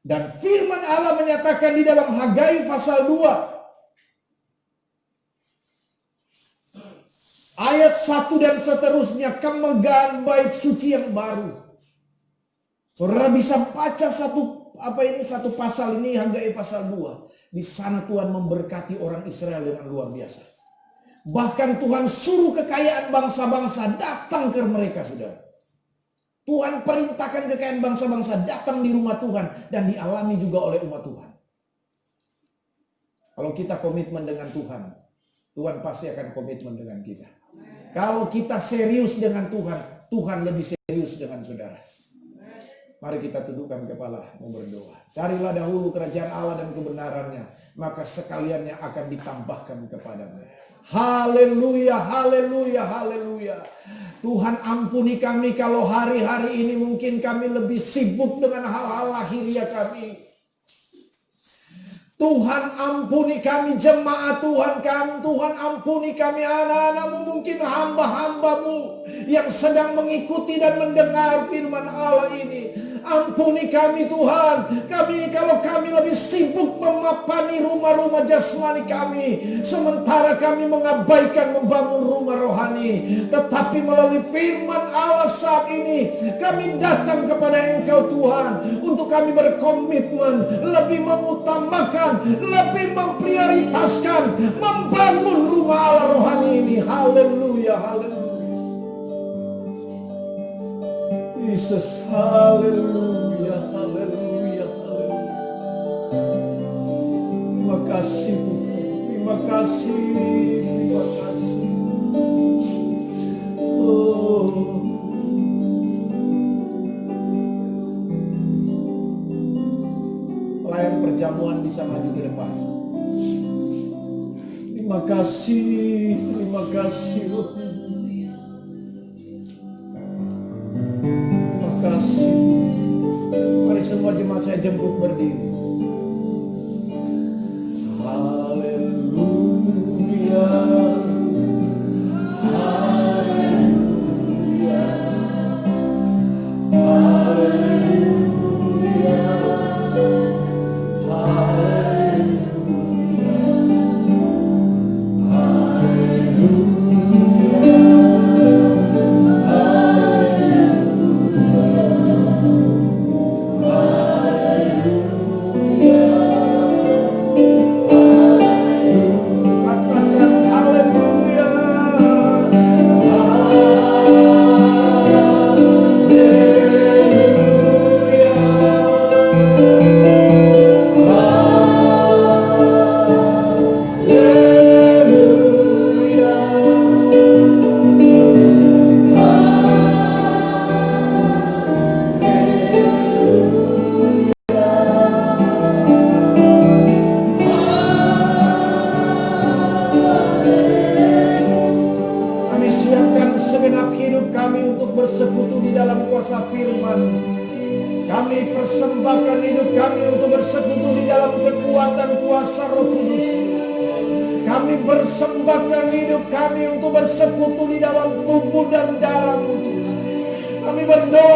Dan firman Allah menyatakan di dalam Hagai pasal 2 ayat 1 dan seterusnya, kemegahan bait suci yang baru. Saudara bisa baca satu pasal ini, Hagai pasal 2. Di sana Tuhan memberkati orang Israel dengan luar biasa. Bahkan Tuhan suruh kekayaan bangsa-bangsa datang ke mereka, saudara. Tuhan perintahkan kekayaan bangsa-bangsa datang di rumah Tuhan dan dialami juga oleh umat Tuhan. Kalau kita komitmen dengan Tuhan, Tuhan pasti akan komitmen dengan kita. Kalau kita serius dengan Tuhan, Tuhan lebih serius dengan saudara. Mari kita tundukkan kepala, mau berdoa. Carilah dahulu kerajaan Allah dan kebenarannya, maka sekaliannya akan ditambahkan kepadamu. Haleluya, haleluya, haleluya. Tuhan ampuni kami kalau hari-hari ini mungkin kami lebih sibuk dengan hal-hal lahiriah kami. Tuhan ampuni kami jemaat Tuhan kami. Tuhan ampuni kami anak-anakmu, mungkin hamba-hambamu yang sedang mengikuti dan mendengar firman Allah ini. Ampuni kami Tuhan. Kalau kami lebih sibuk memapani rumah-rumah jasmani kami, sementara kami mengabaikan membangun rumah rohani. Tetapi melalui firman Allah saat ini, kami datang kepada Engkau Tuhan, untuk kami berkomitmen lebih mengutamakan, lebih memprioritaskan membangun rumah Allah rohani ini. Haleluya, haleluya. Jesus, haleluya, haleluya, haleluya. Terima kasih Tuhan, terima kasih, terima kasih. Pelayan perjamuan bisa maju ke depan. Terima kasih, terima kasih. Terima kasih. Mari semua jemaat saya jemput berdiri. Haleluya. Haleluya. Haleluya.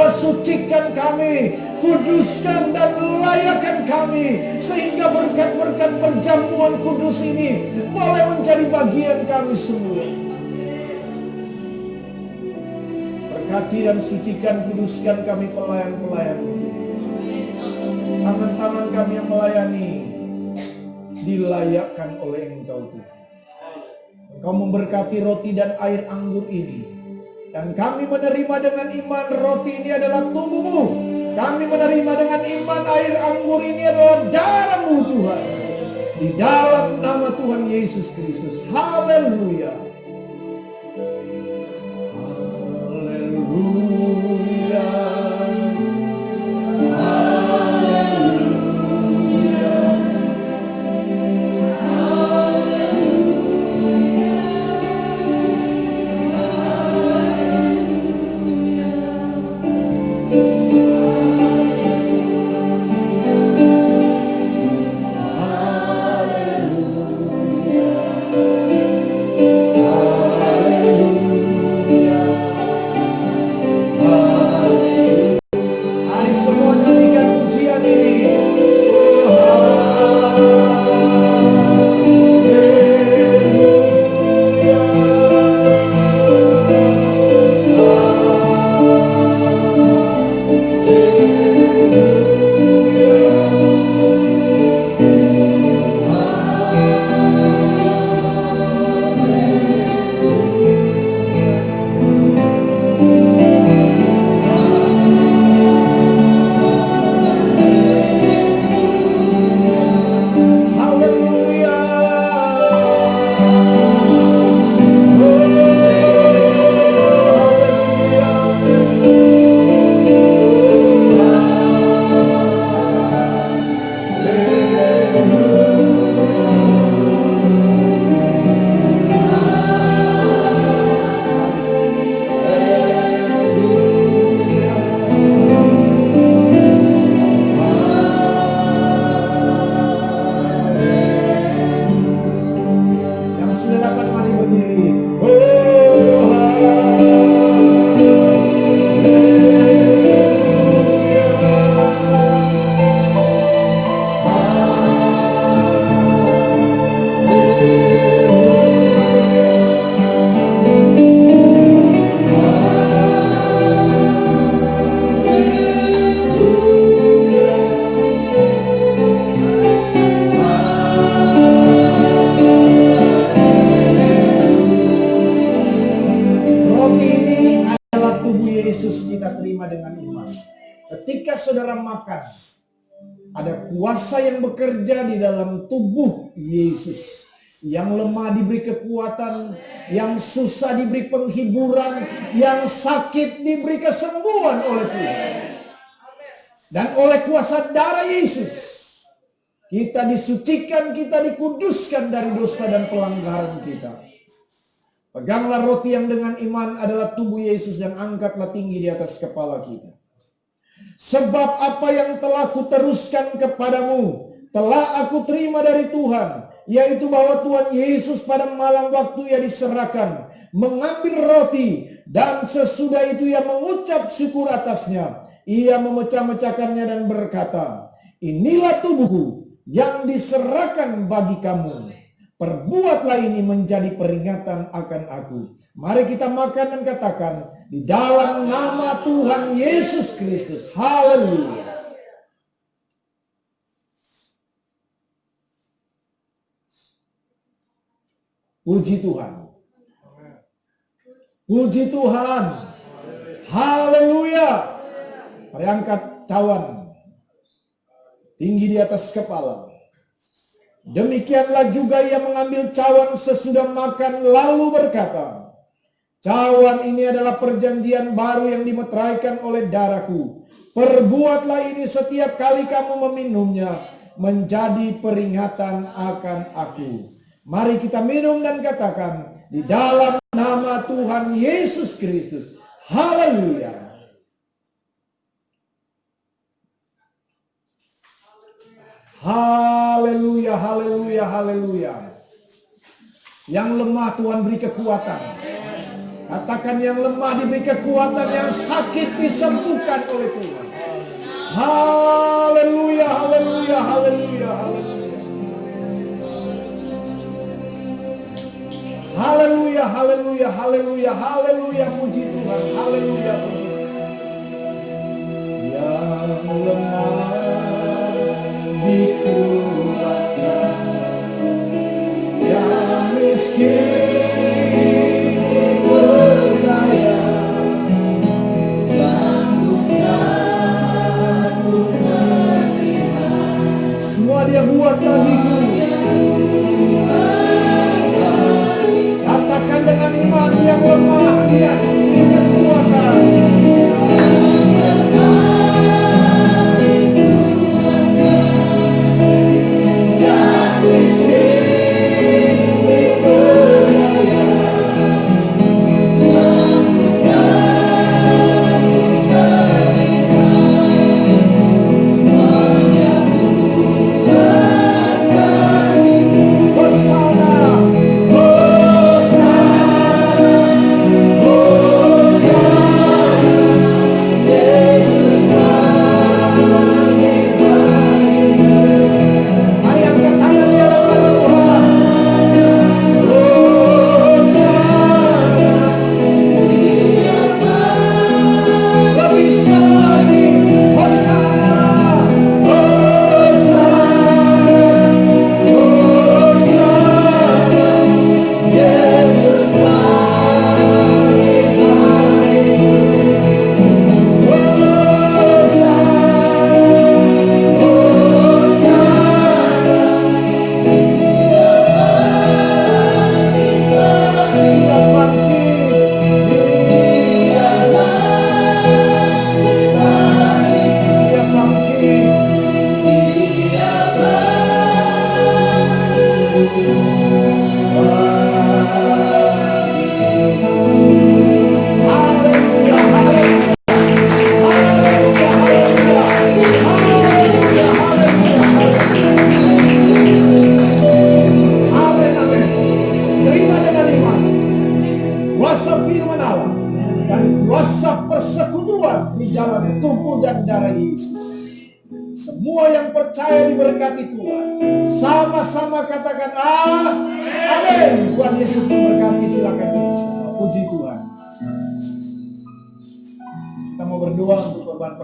Sucikan kami, kuduskan dan layakan kami, sehingga berkat-berkat perjamuan kudus ini boleh menjadi bagian kami semua. Berkati dan sucikan, kuduskan kami pelayan-pelayan. Tangan-tangan kami yang melayani dilayakkan oleh Engkau Tuhan. Engkau memberkati roti dan air anggur ini. Dan kami menerima dengan iman roti ini adalah tubuhmu. Kami menerima dengan iman air anggur ini adalah darah-Mu Tuhan. Di dalam nama Tuhan Yesus Kristus. Haleluya. Haleluya. Haleluya. Haleluya. Yesus kita terima dengan iman. Ketika saudara makan, ada kuasa yang bekerja di dalam tubuh Yesus. Yang lemah diberi kekuatan, yang susah diberi penghiburan, yang sakit diberi kesembuhan oleh Tuhan. Dan oleh kuasa darah Yesus, kita disucikan, kita dikuduskan dari dosa dan pelanggaran kita. Peganglah roti yang dengan iman adalah tubuh Yesus dan angkatlah tinggi di atas kepala kita. Sebab apa yang telah kuteruskan kepadamu telah aku terima dari Tuhan, yaitu bahwa Tuhan Yesus pada malam waktu ia diserahkan mengambil roti, dan sesudah itu ia mengucap syukur atasnya. Ia memecah-mecahkannya dan berkata, inilah tubuhku yang diserahkan bagi kamu. Perbuatlah ini menjadi peringatan akan aku. Mari kita makan dan katakan, di dalam nama Tuhan Yesus Kristus. Haleluya. Puji Tuhan. Puji Tuhan. Haleluya. Mari angkat cawan tinggi di atas kepala. Demikianlah juga ia mengambil cawan sesudah makan lalu berkata, cawan ini adalah perjanjian baru yang dimeteraikan oleh darahku. Perbuatlah ini setiap kali kamu meminumnya menjadi peringatan akan aku. Mari kita minum dan katakan, di dalam nama Tuhan Yesus Kristus. Haleluya. Haleluya, haleluya, haleluya. Yang lemah Tuhan beri kekuatan. Katakan, yang lemah diberi kekuatan, yang sakit disembuhkan oleh Tuhan. Haleluya, haleluya, haleluya, haleluya. Haleluya, haleluya, haleluya, haleluya, puji Tuhan. Haleluya, puji Tuhan. Yang lemah dikuatkan, yang miskin berdaya, yang bukan semua dia buat bagiku. Katakan dengan iman, yang lemah dia dikuatkan.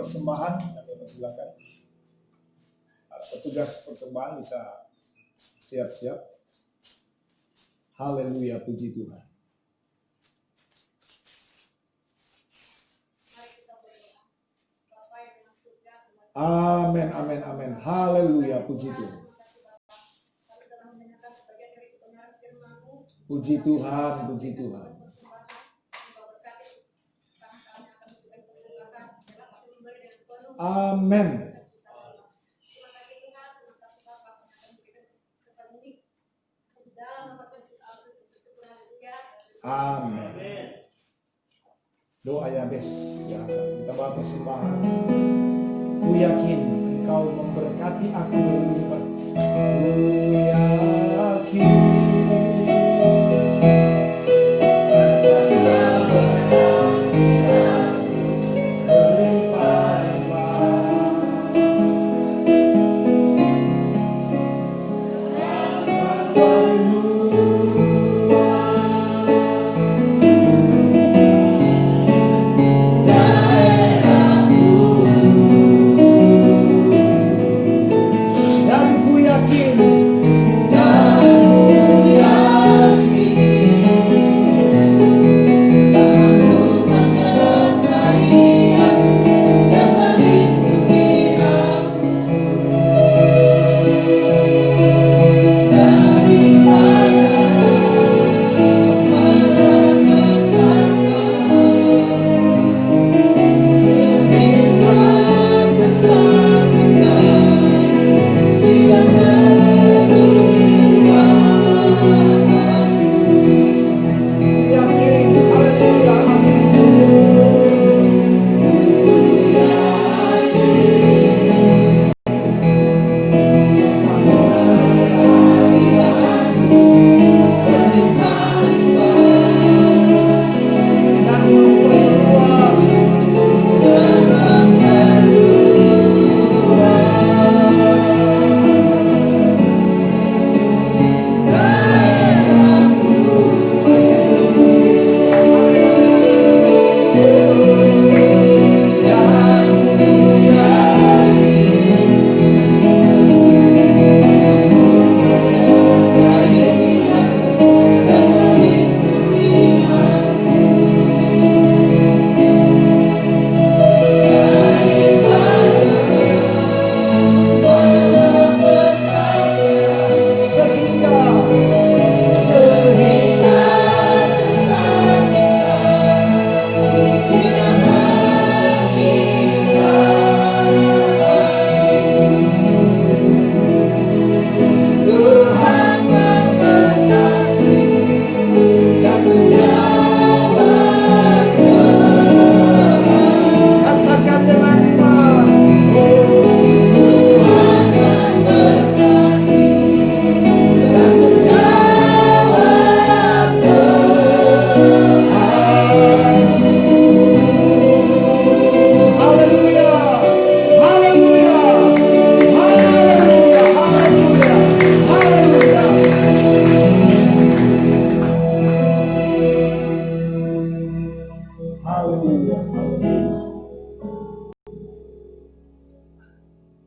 Persembahan, kami persilakan. Petugas persembahan bisa siap-siap. Haleluya, puji Tuhan. Mari Amin, amin, amin. Haleluya, puji Tuhan. Puji Tuhan, puji Tuhan. Amin. Amin. Doa Yabes ya, kita bawa persembahan. Ku yakin Engkau memberkati aku berlipat. Ku yakin.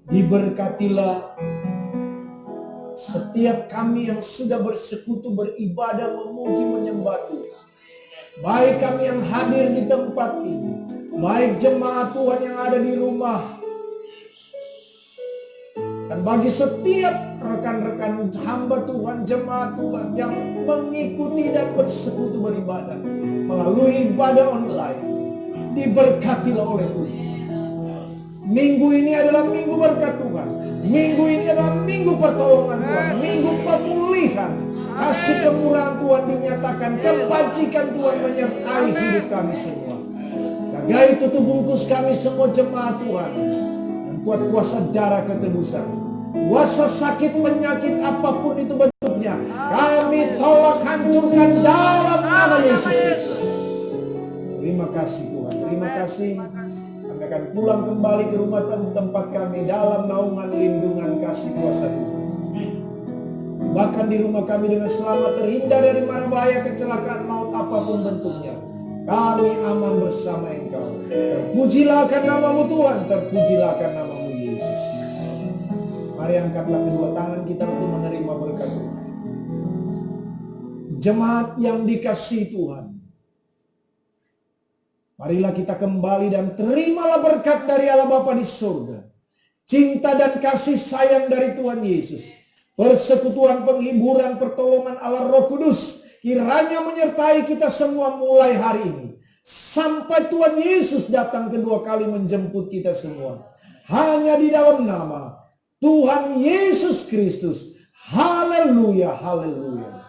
Diberkatilah setiap kami yang sudah bersekutu, beribadah, memuji, menyembah Tuhan. Baik kami yang hadir di tempat ini, baik jemaat Tuhan yang ada di rumah, dan bagi setiap rekan-rekan hamba Tuhan, jemaat Tuhan yang mengikuti dan bersekutu beribadah melalui ibadah online, diberkatilah oleh Tuhan. Minggu ini adalah minggu berkat Tuhan. Minggu ini adalah minggu pertolongan Tuhan, minggu pemulihan. Kasih kemurahan Tuhan dinyatakan, kebajikan Tuhan menyertai hidup kami semua. Jagai tutup bungkus kami semua jemaat Tuhan, dan kuat kuasa darah ketebusan, kuasa sakit penyakit apapun itu bentuknya, kami tolak, hancurkan dalam nama Yesus Kristus. Terima kasih Tuhan, terima kasih. Kami akan pulang kembali ke rumah tempat kami dalam naungan lindungan kasih kuasa Tuhan. Bahkan di rumah kami dengan selamat, terhindar dari mara bahaya, kecelakaan, maut apapun bentuknya. Kami aman bersama Engkau. Terpujilah akan namamu Tuhan, terpujilah akan namamu Yesus. Mari angkatlah kedua tangan kita untuk menerima berkat Tuhan. Jemaat yang dikasihi Tuhan, marilah kita kembali dan terimalah berkat dari Allah Bapa di surga. cinta dan kasih sayang dari Tuhan Yesus, persekutuan, penghiburan, pertolongan Allah Roh Kudus kiranya menyertai kita semua mulai hari ini sampai Tuhan Yesus datang kedua kali menjemput kita semua. Hanya di dalam nama Tuhan Yesus Kristus. Haleluya, haleluya.